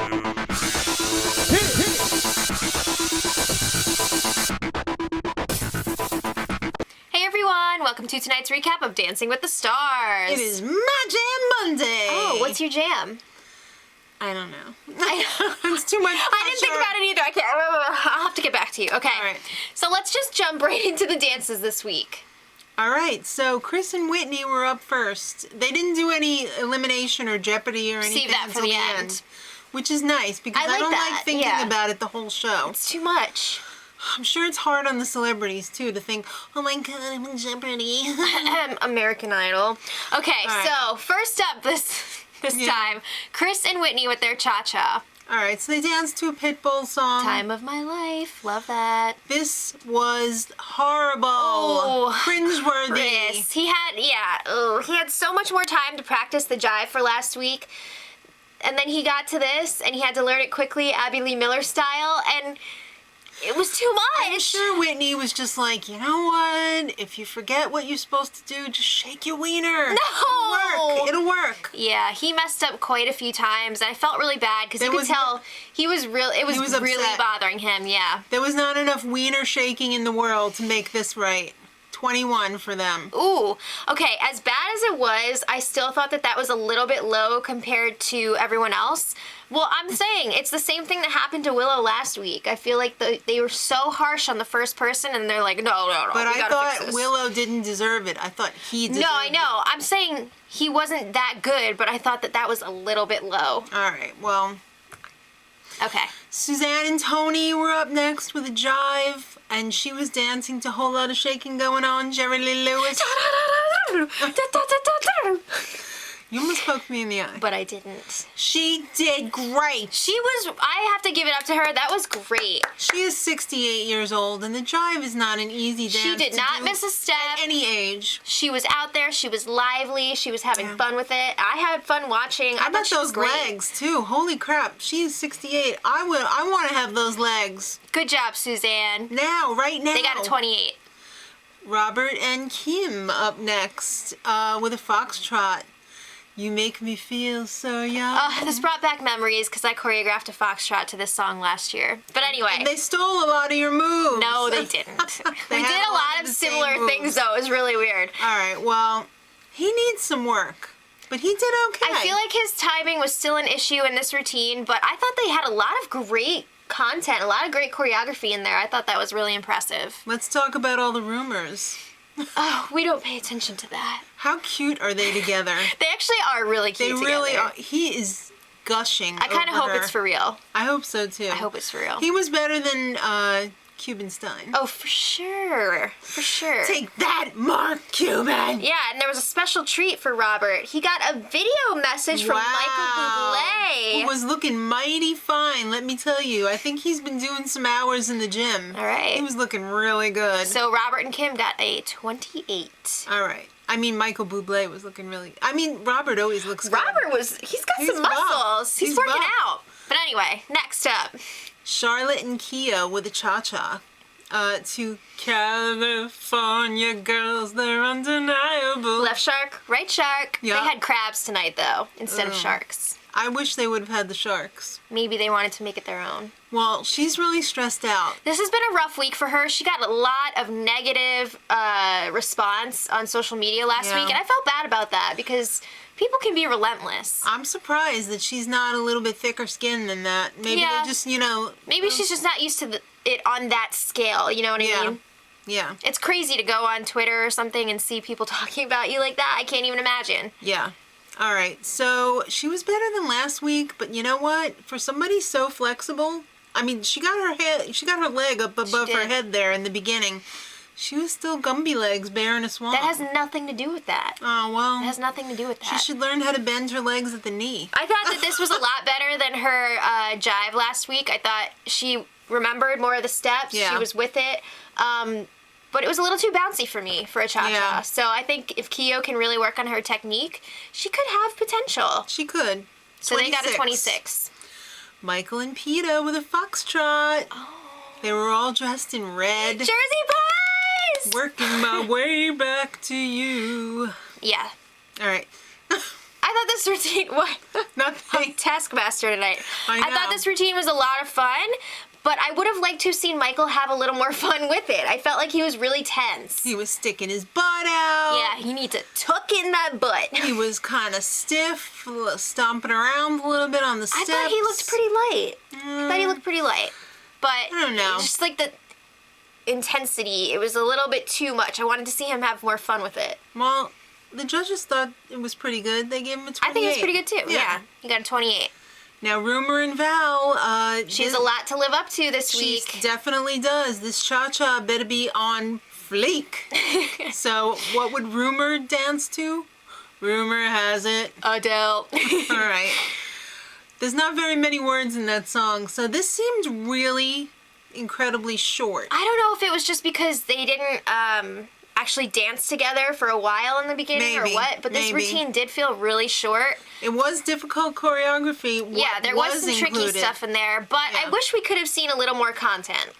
Hey everyone, welcome to tonight's recap of Dancing with the Stars. It is my Jam Monday. Oh, what's your jam? I don't know. It's too much pressure. I didn't think about it either. I'll have to get back to you. Okay. All right. So let's just jump right into the dances this week. All right, so Chris and Whitney were up first. They didn't do any elimination or Jeopardy or anything Save that for until the end. which is nice because I like don't that, like thinking yeah. about it the whole show. It's too much. I'm sure it's hard on the celebrities too to think, oh my god, I'm in Jeopardy. American Idol. Okay, All right. so first up this time, Chris and Whitney with their cha-cha. All right, so they danced to a Pitbull song. Time of my life. Love that. This was horrible. Oh, Cringeworthy. Chris, he had so much more time to practice the jive for last week. And then he got to this, and he had to learn it quickly, Abby Lee Miller style, and it was too much. I'm sure Whitney was just like, you know what? If you forget what you're supposed to do, just shake your wiener. No! It'll work. Yeah, he messed up quite a few times, and I felt really bad because you could tell it was really upset. bothering him. Yeah. There was not enough wiener shaking in the world to make this right. 21 for them. Ooh, okay, as bad as it was, I still thought that was a little bit low compared to everyone else. Well, I'm saying, it's the same thing that happened to Willow last week. I feel like they were so harsh on the first person, and they're like, no, But we I gotta fix thought this. Willow didn't deserve it. I thought he deserved it. No, I know. I'm saying he wasn't that good, but I thought that was a little bit low. All right, well. Okay. Suzanne and Tony were up next with a jive, and she was dancing to a whole lot of shaking going on. Jerry Lee Lewis. You almost poked me in the eye. But I didn't. She did great. I have to give it up to her. That was great. She is 68 years old, and the jive is not an easy dance. She did not miss a step. At any age. She was out there. She was lively. She was having fun with it. I had fun watching. I bet those legs, too. Holy crap. She is 68. I want to have those legs. Good job, Suzanne. Right now. They got a 28. Robert and Kim up next with a foxtrot. You make me feel so young. This brought back memories because I choreographed a foxtrot to this song last year. But anyway. And they stole a lot of your moves. No, they didn't. We did a lot of similar things, though. It was really weird. All right, well, he needs some work. But he did okay. I feel like his timing was still an issue in this routine, but I thought they had a lot of great content, a lot of great choreography in there. I thought that was really impressive. Let's talk about all the rumors. Oh, we don't pay attention to that. How cute are they together? They actually are really cute together. They really are. He is gushing. I kind of hope it's for real. I hope so, too. I hope it's for real. He was better than Cuban Stein. Oh, for sure. For sure. Take that, Mark Cuban! Yeah, and there was a special treat for Robert. He got a video message from Michael Bublé. Who was looking mighty fine, let me tell you. I think he's been doing some hours in the gym. All right. He was looking really good. So Robert and Kim got a 28. All right. I mean, Michael Bublé was looking really... I mean, Robert always looks good. He's got some muscles. He's working out. But anyway, next up. Charlotte and Kia with a cha-cha. To California girls, they're undeniable. Left shark, right shark. Yeah. They had crabs tonight, though, instead of sharks. I wish they would have had the sharks. Maybe they wanted to make it their own. Well, she's really stressed out. This has been a rough week for her. She got a lot of negative response on social media last week, and I felt bad about that because people can be relentless. I'm surprised that she's not a little bit thicker skinned than that. Maybe they're just, Maybe she's just not used to it on that scale, you know what I mean? Yeah. It's crazy to go on Twitter or something and see people talking about you like that. I can't even imagine. Yeah. All right, so she was better than last week, but you know what? For somebody so flexible, I mean, she got her leg up above her head there in the beginning. She was still Gumby legs bearing a swamp. That has nothing to do with that. Oh, well. It has nothing to do with that. She should learn how to bend her legs at the knee. I thought that this was a lot better than her jive last week. I thought she remembered more of the steps. Yeah. She was with it. But it was a little too bouncy for me for a cha-cha. Yeah. So I think if Keo can really work on her technique, she could have potential. She could. So they got a 26. Michael and Peta with a foxtrot. Oh. They were all dressed in red. Jersey boys! Working my way back to you. Yeah. All right. I thought this routine was Nothing. Taskmaster tonight. I I thought know. this routine was a lot of fun, but I would have liked to have seen Michael have a little more fun with it. I felt like he was really tense. He was sticking his butt out. Yeah, he needs to tuck in that butt. He was kind of stiff, stomping around a little bit on the I steps. thought he looked pretty light. I thought he looked pretty light. But I don't know. just like the intensity, it was a little bit too much. I wanted to see him have more fun with it. Well, the judges thought it was pretty good. They gave him a 28. I think it was pretty good too. Yeah. He got a 28. Now, Rumor and Val, She has a lot to live up to this she week. definitely does. This cha-cha better be on fleek. So, what would Rumor dance to? Rumor has it. Adele. All right. There's not very many words in that song, so this seemed really incredibly short. I don't know if it was just because they didn't actually dance together for a while in the beginning Maybe, or what, but this maybe. routine did feel really short. It was difficult choreography. Yeah, there was some tricky included. stuff in there, but I Yeah. wish we could have seen a little more content.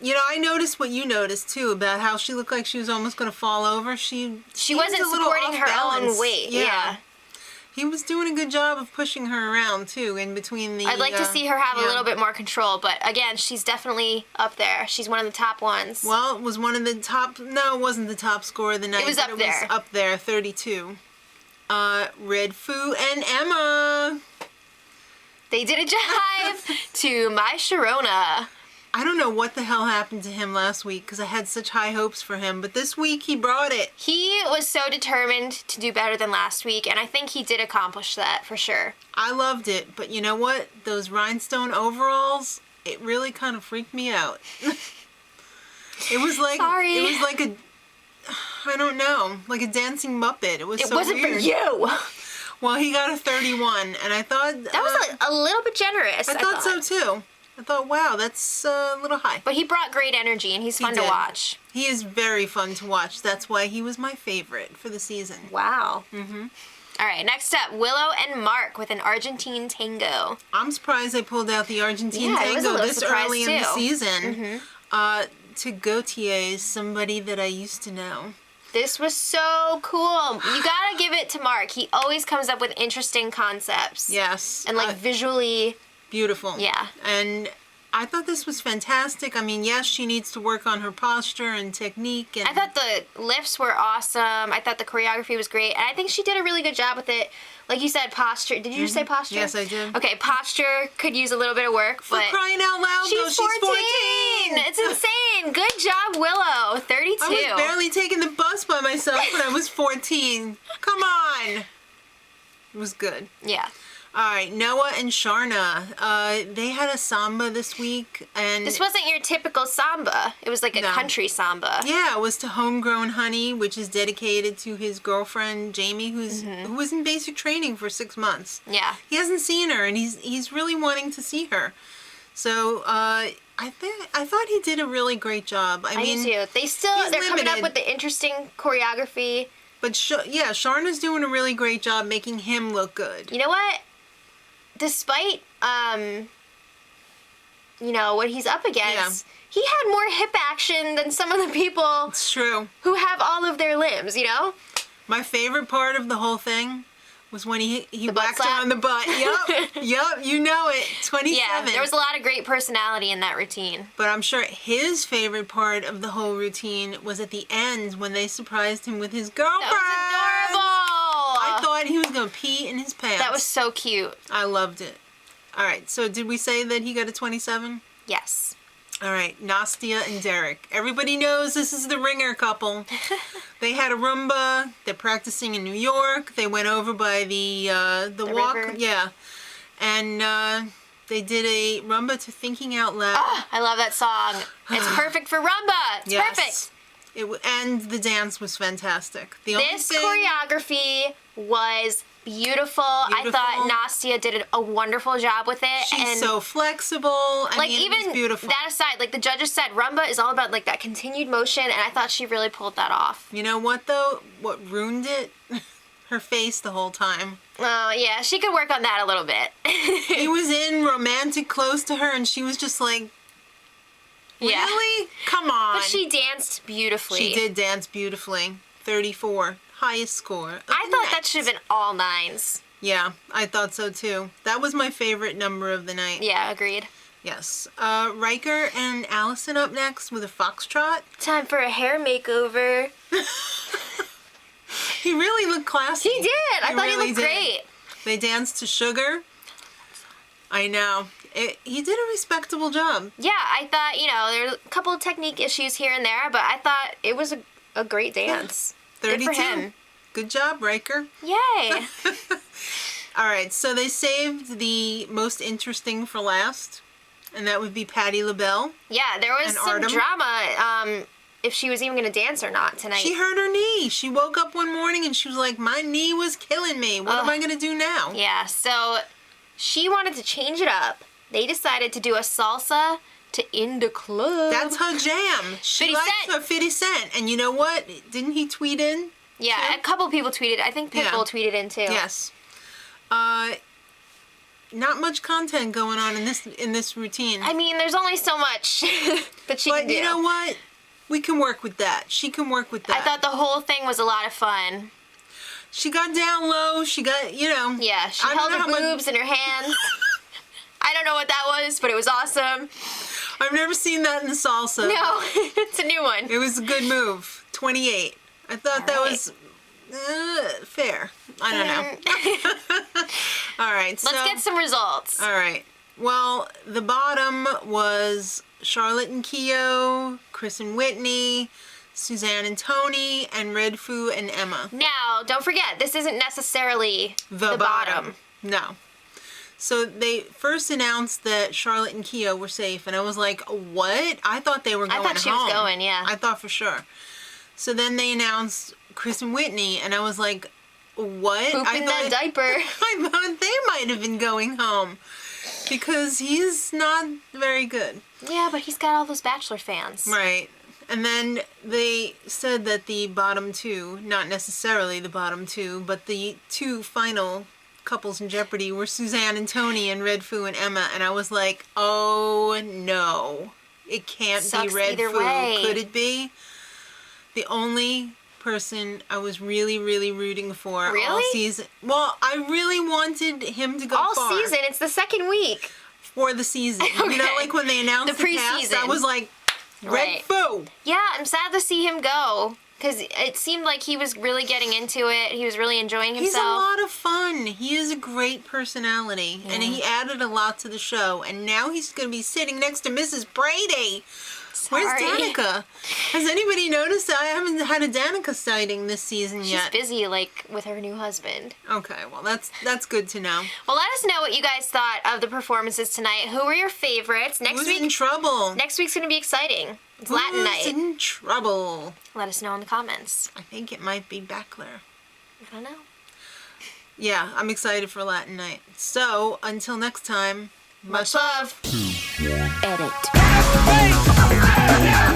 You know, I noticed what you noticed too about how she looked like she was almost going to fall over. She She wasn't was a little supporting off her balance. own weight. Yeah. He was doing a good job of pushing her around too, in between the. I'd like to see her have yeah. a little bit more control, but again, she's definitely up there. She's one of the top ones. Well, it was one of the top. No, it wasn't the top score of the night. was but up there. Was up there, 32. Red Foo and Emma. They did a jive to My Sharona. I don't know what the hell happened to him last week because I had such high hopes for him, but this week he brought it. He was so determined to do better than last week, and I think he did accomplish that for sure. I loved it, but you know what? Those rhinestone overalls, it really kind of freaked me out. It was like Sorry. It was like a, I don't know, like a dancing Muppet. It was It so wasn't weird. for you. Well, he got a 31, and I thought That was a little bit generous. I thought so too. I thought, wow, that's a little high. But he brought great energy, and he's fun to did. watch. He is very fun to watch. That's why he was my favorite for the season. Wow. Mm-hmm. All right, next up, Willow and Mark with an Argentine tango. I'm surprised they pulled out the Argentine Yeah, I was a tango little this surprised early in the too. season. To Gautier, somebody that I used to know. This was so cool. You gotta give it to Mark. He always comes up with interesting concepts. Yes. And like visually, beautiful. Yeah. And I thought this was fantastic. I mean, yes, she needs to work on her posture and technique. And I thought the lifts were awesome. I thought the choreography was great. And I think she did a really good job with it. Like you said, posture. Did you just say posture? Yes, I did. Okay, posture could use a little bit of work, For but crying out loud, though, she's she's 14. It's insane. Good job, Willow. 32. I was barely taking the bus by myself when I was 14. Come on. It was good. Yeah. All right, Noah and Sharna. They had a samba this week, and This wasn't your typical samba. It was like a No. country samba. yeah, it was to Homegrown Honey, which is dedicated to his girlfriend Jamie, who was in basic training for 6 months. Yeah. He hasn't seen her, and he's really wanting to see her. So I thought he did a really great job. I mean, do too. he's They're coming up limited. with the interesting choreography. but Sharna's doing a really great job making him look good. You know what? Despite what he's up against, he had more hip action than some of the people It's true. who have all of their limbs, you know? My favorite part of the whole thing was when he butt whacked her slap? on the butt. Yup, you know it. 27. Yeah, there was a lot of great personality in that routine. But I'm sure his favorite part of the whole routine was at the end when they surprised him with his girlfriend. That was adorable! I thought he was going to pee in his pants. That was so cute. I loved it. All right, so did we say that he got a 27? Yes. All right, Nastia and Derek. Everybody knows this is the ringer couple. They had a Roomba. They're practicing in New York. They went over by the walk. river. Yeah. And they did a Roomba to Thinking Out Loud. Oh, I love that song. It's perfect for rumba. It's perfect. And the dance was fantastic. The only This thing, choreography was beautiful. I Beautiful. thought Nastia did a wonderful job with it. she's and so flexible. I mean, it was beautiful. that aside, like the judges said, rumba is all about like that continued motion, and I thought she really pulled that off. You know what though? What ruined it? Her face the whole time. Oh yeah, she could work on that a little bit. He was in romantic close to her, and she was just like, Yeah. really? Come on. But she danced beautifully. She did dance beautifully. 34. highest score. I thought that should have been all 9s. Yeah, I thought so too. That was my favorite number of the night. Yeah, agreed. Yes. Riker and Allison up next with a foxtrot. Time for a hair makeover. He really looked classy. He did. I thought really he looked great. They danced to Sugar. I know. He did a respectable job. Yeah, I thought, there's a couple of technique issues here and there, but I thought it was a great dance. 32. Good for him. Good job, Riker. Yay. All right, so they saved the most interesting for last, and that would be Patti LaBelle. Yeah, there was And some Artem. drama if she was even going to dance or not tonight. She hurt her knee. She woke up one morning and she was like, my knee was killing me. What am I going to do now? Yeah, so she wanted to change it up. They decided to do a salsa to In the Club. That's her jam. She 50 likes Cent. her 50 Cent. And you know what? Didn't he tweet in? Yeah, too? a couple people tweeted. I think Pitbull tweeted in too. Yes. Not much content going on in this routine. I mean, there's only so much that she can But do. you know what? We can work with that. She can work with that. I thought the whole thing was a lot of fun. She got down low. She got, Yeah, she I don't held know her how much- boobs in her hands. I don't know what that was, but it was awesome. I've never seen that in the salsa. No, it's a new one. It was a good move. 28. I thought that was fair. I don't know. All right. Let's get some results. All right. Well, the bottom was Charlotte and Keo, Chris and Whitney, Suzanne and Tony, and Red Foo and Emma. Now, don't forget, this isn't necessarily The bottom. No. So they first announced that Charlotte and Keo were safe, and I was like, what? I thought they were going home. I thought she was going, yeah. I thought for sure. So then they announced Chris and Whitney, and I was like, what? Poop in that diaper. I thought they might have been going home because he's not very good. Yeah, but he's got all those Bachelor fans. Right. And then they said that the bottom two, not necessarily the bottom two, but the two final couples in Jeopardy were Suzanne and Tony and Red Foo and Emma. And I was like, oh no, it can't Sucks be Red either Foo. way. Could it be? The only person I was really, really rooting for all Really? season. Well, I really wanted him to go All far season, it's the second week. for the season. You know, Okay. like when they announced The the cast, I preseason. was like, Red Right. Foo. Yeah, I'm sad to see him go because it seemed like he was really getting into it. He was really enjoying He's a himself. lot of fun. He is a great personality, and he added a lot to the show. And now he's going to be sitting next to Mrs. Brady. Where's Sorry. Danica? Has anybody noticed that I haven't had a Danica sighting this season She's yet? busy, like, with her new husband. Okay, well that's good to know. Well, let us know what you guys thought of the performances tonight. Who were your favorites? Who's in trouble? Next week's going to be exciting. It's Latin Who's night. in trouble? Let us know in the comments. I think it might be Beckler. I don't know. Yeah, I'm excited for Latin night. So, until next time, much love. Edit. Hey!